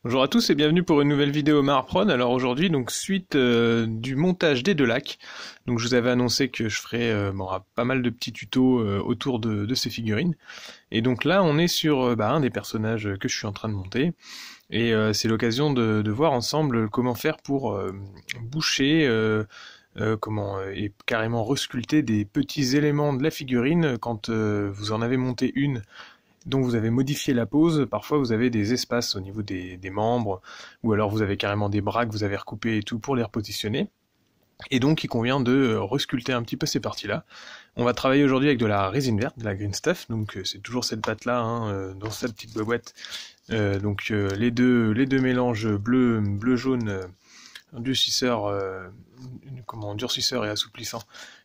Bonjour à tous et bienvenue pour une nouvelle vidéo Marprod. Alors aujourd'hui, donc suite du montage des deux lacs. Donc je vous avais annoncé que je ferais pas mal de petits tutos autour de ces figurines. Et donc là, on est sur un des personnages que je suis en train de monter. Et c'est l'occasion de voir ensemble comment faire pour boucher, et carrément resculpter des petits éléments de la figurine quand vous en avez monté une dont vous avez modifié la pose. Parfois vous avez des espaces au niveau des membres, ou alors vous avez carrément des bras que vous avez recoupés et tout pour les repositionner. Et donc il convient de resculpter un petit peu ces parties-là. On va travailler aujourd'hui avec de la résine verte, de la green stuff, donc c'est toujours cette pâte-là dans cette petite boîte. Les deux mélanges bleu-jaune, durcisseur et assouplissant,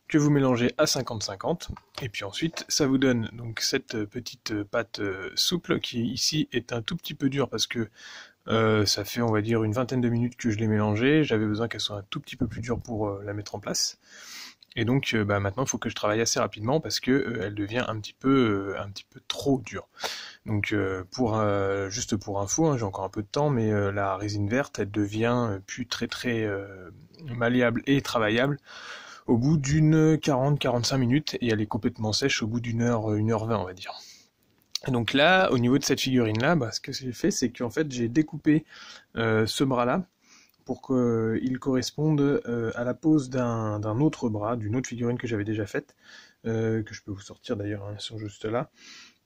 que vous mélangez à 50-50, et puis ensuite ça vous donne donc cette petite pâte souple qui ici est un tout petit peu dure parce que ça fait on va dire une vingtaine de minutes que je l'ai mélangée, j'avais besoin qu'elle soit un tout petit peu plus dure pour la mettre en place. Et donc maintenant il faut que je travaille assez rapidement parce que elle devient un petit peu trop dure. Donc juste pour info, hein, j'ai encore un peu de temps, mais la résine verte elle devient plus très malléable et travaillable au bout d'une 40-45 minutes, et elle est complètement sèche au bout d'une heure, 1h20 on va dire. Et donc là, au niveau de cette figurine-là, ce que j'ai fait, c'est qu'en fait j'ai découpé ce bras-là pour qu'il corresponde à la pose d'un autre bras, d'une autre figurine que j'avais déjà faite, que je peux vous sortir d'ailleurs, hein, elles sont juste là.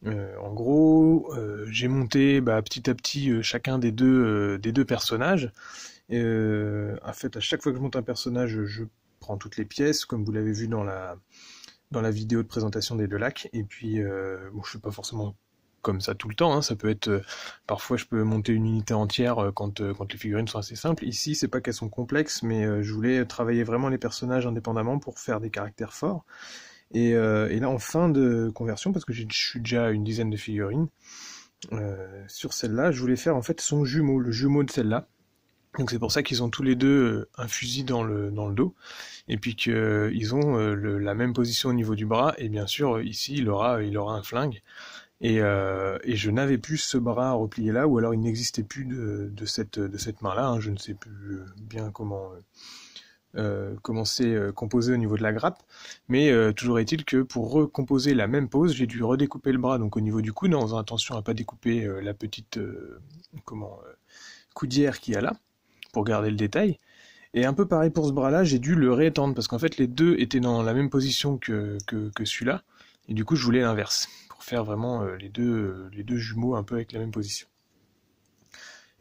En gros, j'ai monté petit à petit chacun des deux personnages. En fait, à chaque fois que je monte un personnage, je prends toutes les pièces, comme vous l'avez vu dans la vidéo de présentation des deux lacs. Et puis, je fais pas forcément comme ça tout le temps, hein. Ça peut être parfois je peux monter une unité entière quand les figurines sont assez simples. Ici, c'est pas qu'elles sont complexes, mais je voulais travailler vraiment les personnages indépendamment pour faire des caractères forts. Et là, en fin de conversion, parce que je suis déjà à une dizaine de figurines, sur celle-là, je voulais faire en fait son jumeau, le jumeau de celle-là. Donc c'est pour ça qu'ils ont tous les deux un fusil dans le dos, et puis qu'ils ont la même position au niveau du bras, et bien sûr ici il aura un flingue, et je n'avais plus ce bras replié là, ou alors il n'existait plus de cette main-là, hein. Je ne sais plus bien comment c'est composé au niveau de la grappe, mais toujours est-il que pour recomposer la même pose, j'ai dû redécouper le bras, donc au niveau du coude, en faisant attention à pas découper la petite coudière qu'il y a là, pour garder le détail. Et un peu pareil pour ce bras-là, j'ai dû le réétendre, parce qu'en fait les deux étaient dans la même position que celui-là, et du coup je voulais l'inverse, pour faire vraiment les deux jumeaux un peu avec la même position.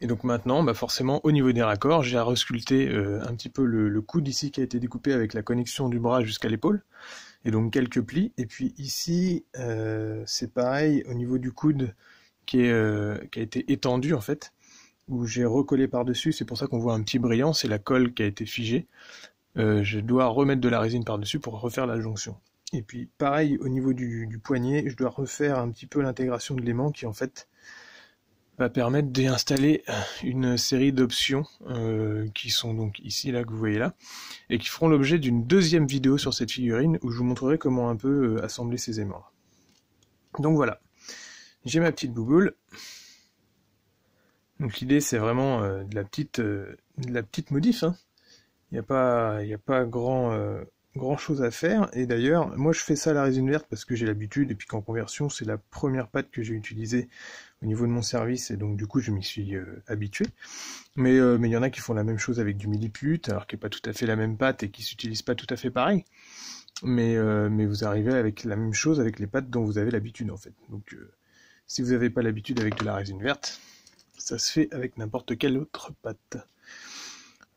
Et donc maintenant, forcément, au niveau des raccords, j'ai à resculpter un petit peu le coude ici qui a été découpé avec la connexion du bras jusqu'à l'épaule, et donc quelques plis. Et puis ici, c'est pareil au niveau du coude qui a été étendu en fait, où j'ai recollé par-dessus, c'est pour ça qu'on voit un petit brillant, c'est la colle qui a été figée. Je dois remettre de la résine par-dessus pour refaire la jonction. Et puis pareil au niveau du poignet, je dois refaire un petit peu l'intégration de l'aimant qui en fait va permettre d'installer une série d'options qui sont donc ici, là, que vous voyez là, et qui feront l'objet d'une deuxième vidéo sur cette figurine où je vous montrerai comment un peu assembler ces aimants. Donc voilà, j'ai ma petite bouboule. Donc l'idée c'est vraiment de la petite modif, hein. Il n'y a pas grand chose à faire, et d'ailleurs, moi je fais ça à la résine verte parce que j'ai l'habitude, et puis qu'en conversion, c'est la première pâte que j'ai utilisée au niveau de mon service, et donc du coup je m'y suis habitué. Mais il y en a qui font la même chose avec du milliput, alors qui n'est pas tout à fait la même pâte et qui s'utilise pas tout à fait pareil. Mais vous arrivez avec la même chose avec les pâtes dont vous avez l'habitude en fait. Donc si vous n'avez pas l'habitude avec de la résine verte, ça se fait avec n'importe quelle autre pâte.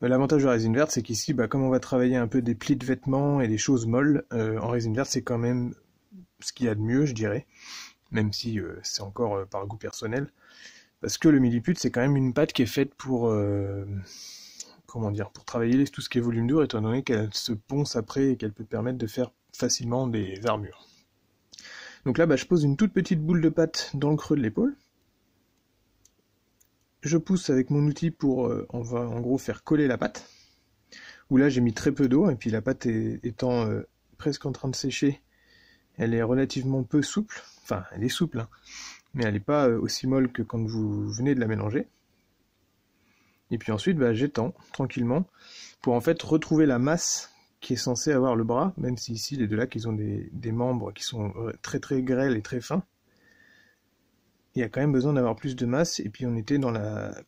L'avantage de la résine verte, c'est qu'ici, comme on va travailler un peu des plis de vêtements et des choses molles, en résine verte, c'est quand même ce qu'il y a de mieux, je dirais, même si c'est encore par goût personnel, parce que le milliput, c'est quand même une pâte qui est faite pour, pour travailler tout ce qui est volume dur, étant donné qu'elle se ponce après et qu'elle peut permettre de faire facilement des armures. Donc là, je pose une toute petite boule de pâte dans le creux de l'épaule. Je pousse avec mon outil pour, on va en gros faire coller la pâte, où là j'ai mis très peu d'eau, et puis la pâte étant presque en train de sécher, elle est relativement peu souple, enfin elle est souple, hein, mais elle n'est pas aussi molle que quand vous venez de la mélanger. Et puis ensuite, j'étends tranquillement pour en fait retrouver la masse qui est censée avoir le bras, même si ici les deux lacs ils ont des membres qui sont très très grêles et très fins. Il y a quand même besoin d'avoir plus de masse, et puis on était dans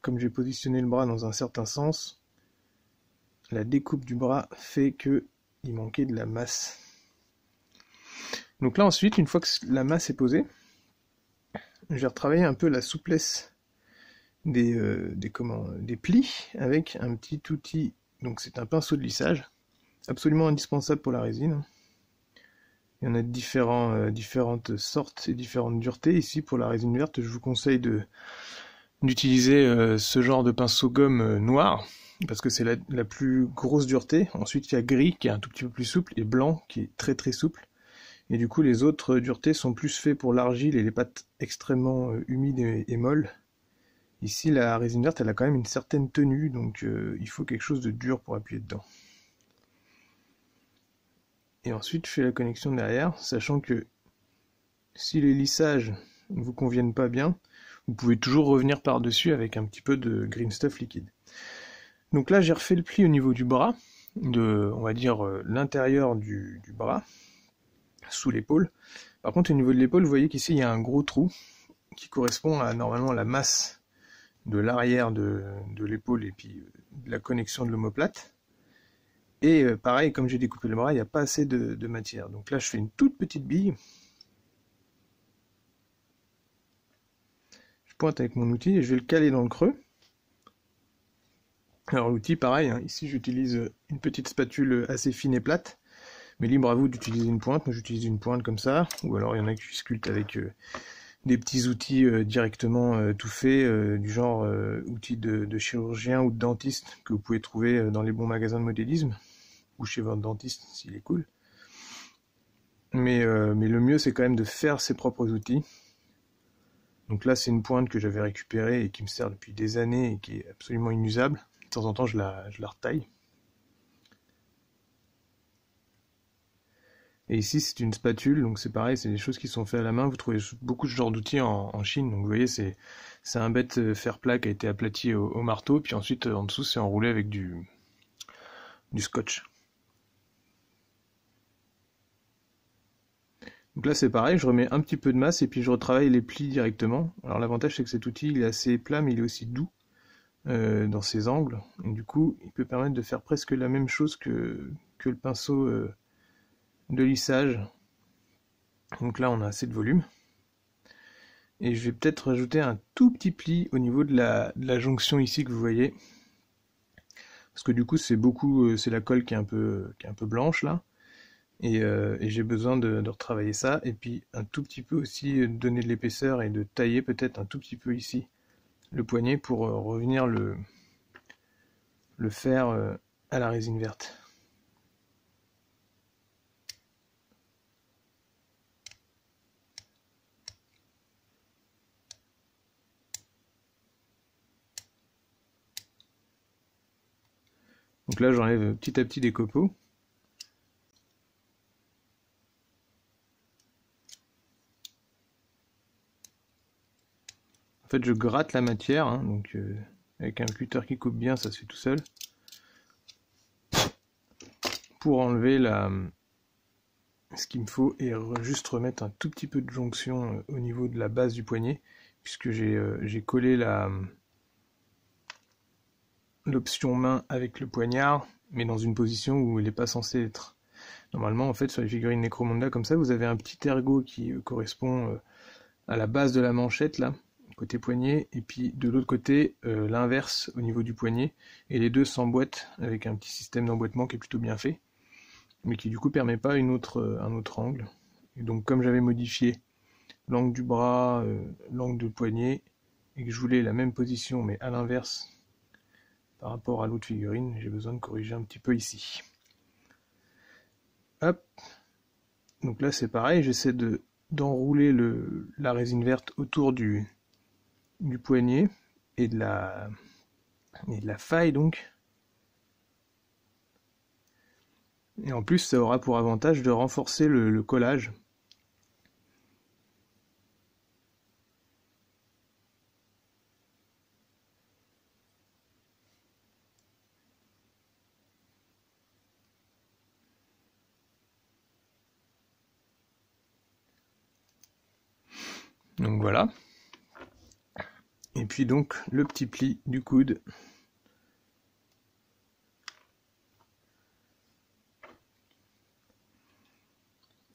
comme j'ai positionné le bras dans un certain sens, la découpe du bras fait que il manquait de la masse. Donc là ensuite, une fois que la masse est posée, je vais retravailler un peu la souplesse des plis avec un petit outil, donc c'est un pinceau de lissage, absolument indispensable pour la résine. Il y en a différentes sortes et différentes duretés. Ici, pour la résine verte, je vous conseille d'utiliser ce genre de pinceau gomme noir, parce que c'est la plus grosse dureté. Ensuite, il y a gris, qui est un tout petit peu plus souple, et blanc, qui est très très souple. Et du coup, les autres duretés sont plus faits pour l'argile et les pâtes extrêmement humides et molles. Ici, la résine verte, elle a quand même une certaine tenue, donc il faut quelque chose de dur pour appuyer dedans. Et ensuite, je fais la connexion derrière, sachant que si les lissages ne vous conviennent pas bien, vous pouvez toujours revenir par-dessus avec un petit peu de green stuff liquide. Donc là, j'ai refait le pli au niveau du bras, on va dire l'intérieur du bras, sous l'épaule. Par contre, au niveau de l'épaule, vous voyez qu'ici, il y a un gros trou qui correspond à normalement la masse de l'arrière de l'épaule et puis de la connexion de l'omoplate. Et pareil, comme j'ai découpé le bras, il n'y a pas assez de matière. Donc là, je fais une toute petite bille. Je pointe avec mon outil et je vais le caler dans le creux. Alors l'outil, pareil, hein, ici j'utilise une petite spatule assez fine et plate. Mais libre à vous d'utiliser une pointe. Moi j'utilise une pointe comme ça. Ou alors il y en a qui sculptent avec des petits outils directement tout faits, du genre outils de chirurgien ou de dentiste que vous pouvez trouver dans les bons magasins de modélisme. Ou chez votre dentiste s'il est cool. Mais le mieux c'est quand même de faire ses propres outils. Donc là c'est une pointe que j'avais récupérée et qui me sert depuis des années et qui est absolument inusable. De temps en temps je la retaille. Et ici c'est une spatule, donc c'est pareil, c'est des choses qui sont faites à la main. Vous trouvez beaucoup de ce genre d'outils en Chine. Donc vous voyez c'est un bête fer plat qui a été aplati au marteau, puis ensuite en dessous c'est enroulé avec du scotch. Donc là c'est pareil, je remets un petit peu de masse et puis je retravaille les plis directement. Alors l'avantage c'est que cet outil il est assez plat mais il est aussi doux dans ses angles. Et du coup il peut permettre de faire presque la même chose que le pinceau de lissage. Donc là on a assez de volume. Et je vais peut-être rajouter un tout petit pli au niveau de la jonction ici que vous voyez. Parce que du coup c'est la colle qui est un peu blanche là. Et j'ai besoin de retravailler ça, et puis un tout petit peu aussi donner de l'épaisseur et de tailler peut-être un tout petit peu ici le poignet pour revenir le faire à la résine verte. Donc là j'enlève petit à petit des copeaux. En fait, je gratte la matière, hein, donc avec un cutter qui coupe bien, ça se fait tout seul. Pour enlever ce qu'il me faut et juste remettre un tout petit peu de jonction au niveau de la base du poignet, puisque j'ai collé l'option main avec le poignard, mais dans une position où il n'est pas censé être. Normalement, en fait, sur les figurines Necromunda comme ça, vous avez un petit ergot qui correspond à la base de la manchette, là, côté poignet, et puis de l'autre côté, l'inverse au niveau du poignet, et les deux s'emboîtent avec un petit système d'emboîtement qui est plutôt bien fait, mais qui du coup permet pas un autre angle. Et donc comme j'avais modifié l'angle du bras, l'angle du poignet, et que je voulais la même position mais à l'inverse par rapport à l'autre figurine, j'ai besoin de corriger un petit peu ici. Hop. Donc là c'est pareil, j'essaie d'enrouler la résine verte autour du poignet et de la faille donc. Et en plus ça aura pour avantage de renforcer le collage. Donc voilà. Et puis donc le petit pli du coude.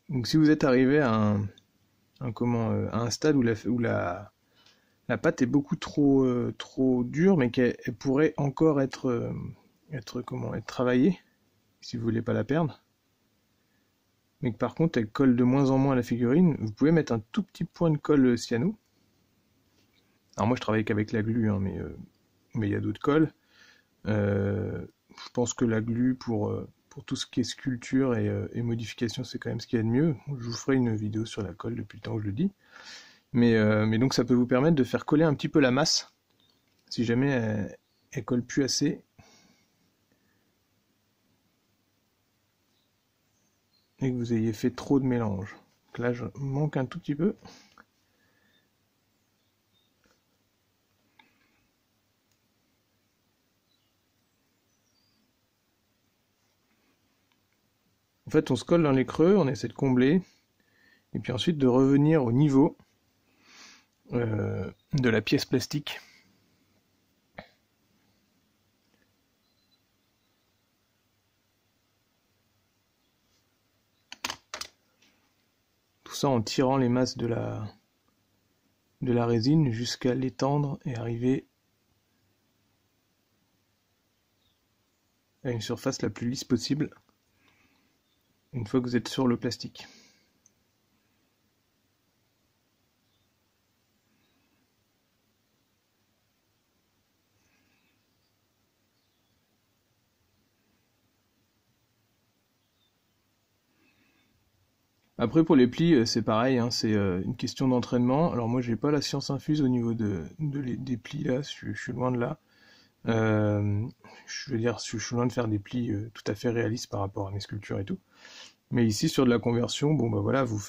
Donc si vous êtes arrivé à un stade où la pâte est beaucoup trop dure, mais qu'elle pourrait encore être travaillée, si vous voulez pas la perdre, mais que par contre elle colle de moins en moins à la figurine, vous pouvez mettre un tout petit point de colle cyano. Alors moi je travaille qu'avec la glu, hein, mais il y a d'autres colles. Je pense que la glu pour tout ce qui est sculpture et modification, c'est quand même ce qu'il y a de mieux. Je vous ferai une vidéo sur la colle depuis le temps que je le dis. Mais donc ça peut vous permettre de faire coller un petit peu la masse, si jamais elle colle plus assez. Et que vous ayez fait trop de mélange. Donc là, je manque un tout petit peu. En fait, on se colle dans les creux, on essaie de combler, et puis ensuite de revenir au niveau de la pièce plastique. Tout ça en tirant les masses de la résine jusqu'à l'étendre et arriver à une surface la plus lisse possible une fois que vous êtes sur le plastique. Après pour les plis, c'est pareil, hein, c'est une question d'entraînement. Alors moi j'ai pas la science infuse au niveau des plis là, je suis loin de là. Je veux dire, je suis loin de faire des plis tout à fait réalistes par rapport à mes sculptures et tout. Mais ici sur de la conversion, bon bah voilà, vous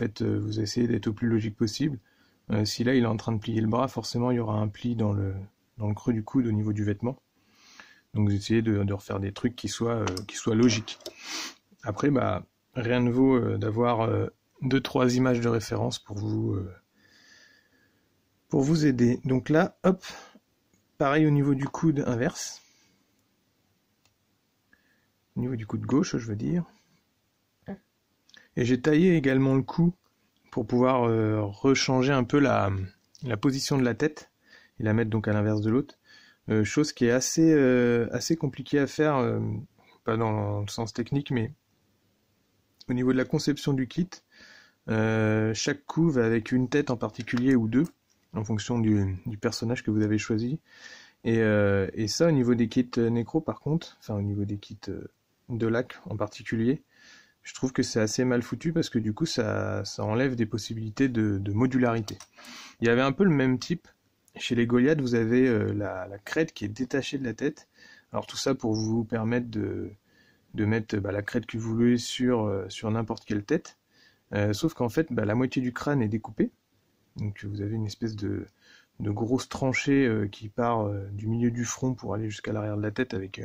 essayez d'être au plus logique possible. Si là il est en train de plier le bras, forcément il y aura un pli dans le creux du coude au niveau du vêtement. Donc vous essayez de refaire des trucs qui soient logiques. Après, bah rien ne vaut d'avoir 2-3 images de référence pour vous aider. Donc là, hop, pareil au niveau du coude inverse. Au niveau du coude gauche, je veux dire. Et j'ai taillé également le cou pour pouvoir rechanger un peu la position de la tête et la mettre donc à l'inverse de l'autre. Chose qui est assez compliquée à faire, pas dans le sens technique, mais au niveau de la conception du kit. Chaque cou va avec une tête en particulier ou deux, en fonction du personnage que vous avez choisi. Et ça, au niveau des kits nécro, par contre, enfin au niveau des kits de lac en particulier, je trouve que c'est assez mal foutu parce que du coup, ça enlève des possibilités de modularité. Il y avait un peu le même type. Chez les Goliaths, vous avez la crête qui est détachée de la tête. Alors tout ça pour vous permettre de mettre la crête que vous voulez sur n'importe quelle tête. Sauf qu'en fait, la moitié du crâne est découpée. Donc vous avez une espèce de grosse tranchée qui part du milieu du front pour aller jusqu'à l'arrière de la tête avec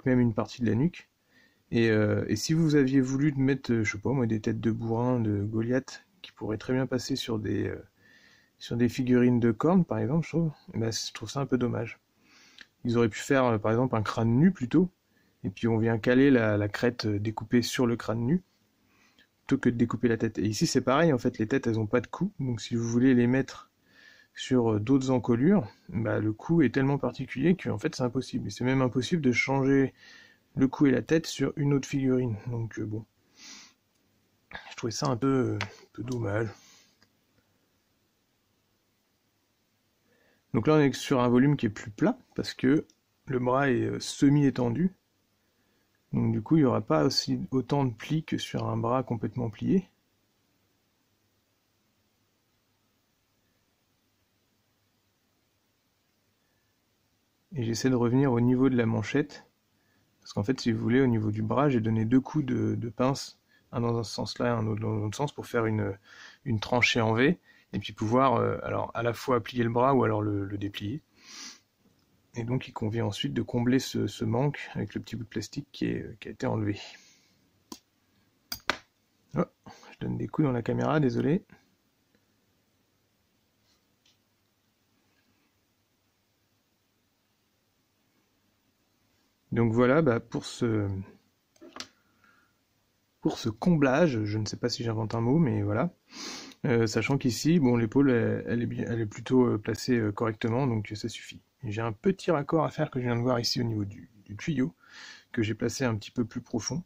même une partie de la nuque. Et si vous aviez voulu mettre, je sais pas moi, des têtes de bourrin, de Goliath, qui pourraient très bien passer sur des figurines de cornes, par exemple, je trouve ça un peu dommage. Ils auraient pu faire, par exemple, un crâne nu plutôt, et puis on vient caler la crête découpée sur le crâne nu, plutôt que de découper la tête. Et ici c'est pareil, en fait les têtes elles ont pas de cou, donc si vous voulez les mettre sur d'autres encolures, le cou est tellement particulier qu'en fait c'est impossible. Et c'est même impossible de changer le cou et la tête sur une autre figurine. Donc bon, je trouvais ça un peu dommage. Donc là on est sur un volume qui est plus plat, parce que le bras est semi-étendu. Donc du coup il n'y aura pas autant de plis que sur un bras complètement plié. Et j'essaie de revenir au niveau de la manchette. Parce qu'en fait, si vous voulez, au niveau du bras, j'ai donné 2 coups de pince, un dans un sens là et un autre dans l'autre sens, pour faire une tranchée en V, et puis pouvoir alors à la fois plier le bras ou alors le déplier. Et donc il convient ensuite de combler ce manque avec le petit bout de plastique qui a été enlevé. Oh, je donne des coups dans la caméra, désolé. Donc voilà, pour ce comblage, je ne sais pas si j'invente un mot, mais voilà. Sachant qu'ici, bon, l'épaule, elle est plutôt placée correctement, donc ça suffit. J'ai un petit raccord à faire que je viens de voir ici au niveau du tuyau, que j'ai placé un petit peu plus profond.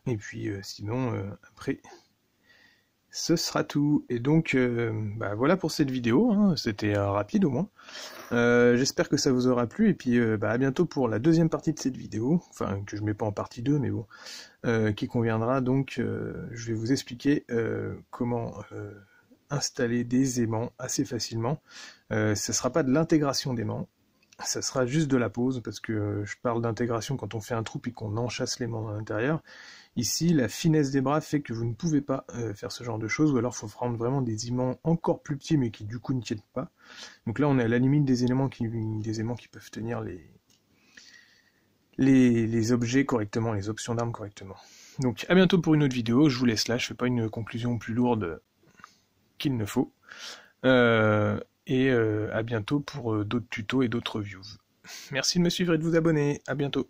Et puis sinon, après, ce sera tout. Et donc, voilà pour cette vidéo, hein. C'était rapide au moins. J'espère que ça vous aura plu, et puis à bientôt pour la deuxième partie de cette vidéo, enfin que je mets pas en partie 2, mais bon, qui conviendra donc, je vais vous expliquer comment installer des aimants assez facilement. Ce sera pas de l'intégration d'aimants, ça sera juste de la pose, parce que je parle d'intégration quand on fait un trou et qu'on enchâsse l'aimant à l'intérieur. Ici, la finesse des bras fait que vous ne pouvez pas faire ce genre de choses, ou alors il faut prendre vraiment des aimants encore plus petits, mais qui du coup ne tiennent pas. Donc là, on est à la limite des aimants qui peuvent tenir les objets correctement, les options d'armes correctement. Donc à bientôt pour une autre vidéo, je vous laisse là, je fais pas une conclusion plus lourde qu'il ne faut. Et à bientôt pour d'autres tutos et d'autres reviews. Merci de me suivre et de vous abonner, à bientôt.